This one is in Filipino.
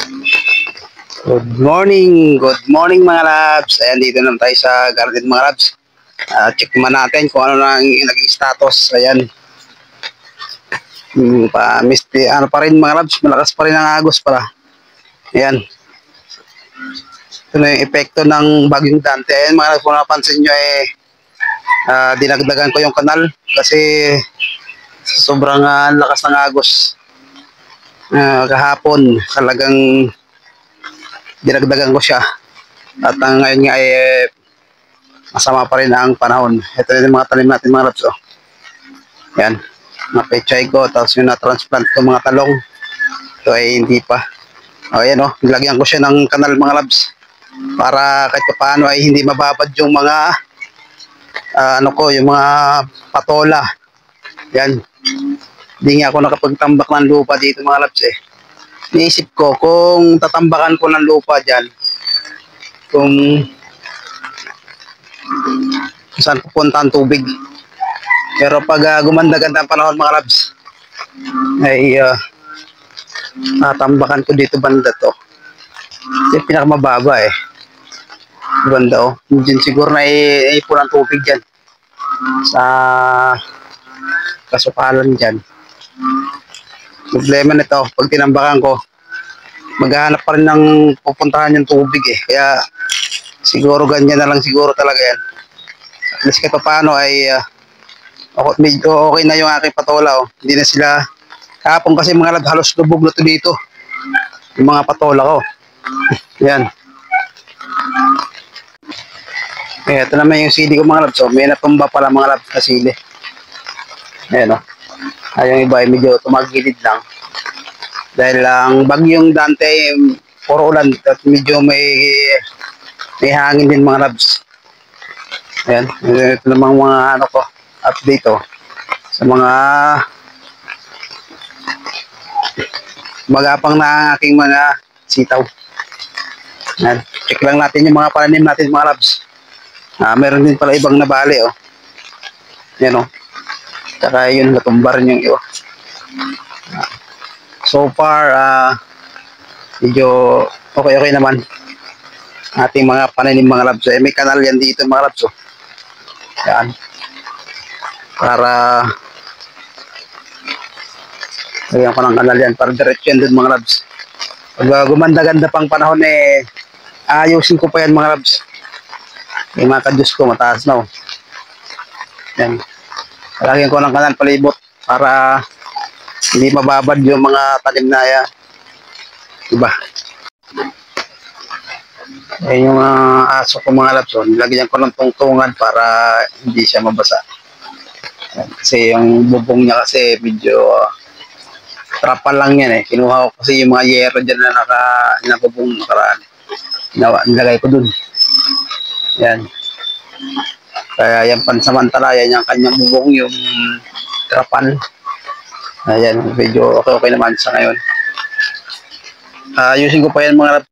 Good morning mga labs. Ayan, dito naman tayo sa garden mga labs. Check naman natin kung ano na ang naging status. Ayan. Ano pa rin mga labs, malakas pa rin ang agos pala. Ayan. Ito na yung epekto ng bagyong Dante. Ayan mga labs, kung napansin nyo dinagdagan ko yung kanal kasi sobrang lakas ng agos. Kahapon talagang dinagdagan ko siya. At ngayon nga masama pa rin ang panahon. Ito yung mga talim natin mga labs. Yan. Mga pechay ko. Tapos yung na-transplant ko mga talong. Ito ay hindi pa. Ayan nilagyan ko siya ng kanal mga labs. Para kahit paano ay hindi mababad yung mga yung mga patola. Yan. Hindi nga ako nakapagtambak ng lupa dito mga labs Niisip ko kung tatambakan ko ng lupa dyan, kung saan pupunta ang tubig. Pero pag gumanda-ganda ang panahon mga labs, ay tatambakan ko dito banda to. Ito pinakamababa banda Diyan siguro na ipon ang tubig dyan. Sa kasukalan dyan. Problema nito, pag tinambakan ko, maghahanap pa rin ng pupuntahan yung tubig Kaya siguro ganyan na lang siguro talaga yan. At least kahit paano ay medyo okay na yung aking patola Hindi na sila kahapon kasi mga lab, halos lubog na to dito yung mga patola ko. Yan. Ito naman yung sili ko mga lab. So may natumba pala mga lab na sili. Ayan yung iba ay medyo tumagilid lang. Dahil ang bagyong Dante, puro ulan at medyo may hangin din mga labs. Ayan, ito namang mga update sa mga magapang na aking mga sitaw. Ayan, check lang natin yung mga pananim natin mga labs. Meron din pala ibang nabali Ayan Tsaka yun, natumba rin yung iba. So far, medyo okay naman ating mga pananim mga labs. May kanal yan dito mga labs. Yan. Para lagyan ko ng kanal yan para diretso yan dun mga labs. Pag gumanda-ganda pang panahon ayusin ko pa yan mga labs. Yung mga kadyos ko mataas na Yan. Lagyan ko ng kanal palibot para hindi mababad yung mga talim na diba? Yung aso ko mga labs nilagyan ko ng tungtungan para hindi siya mabasa. Kasi yung bubong niya kasi medyo trapal lang yan Kinuha ko kasi yung mga yero dyan na nabubong nakaraan. Nilagay ko dun. Yan. Kaya yan pansamantala, yan yung kanyang bubong, yung trapal. Ayan, medyo okay naman sa ngayon. Ayusin ko pa yan mga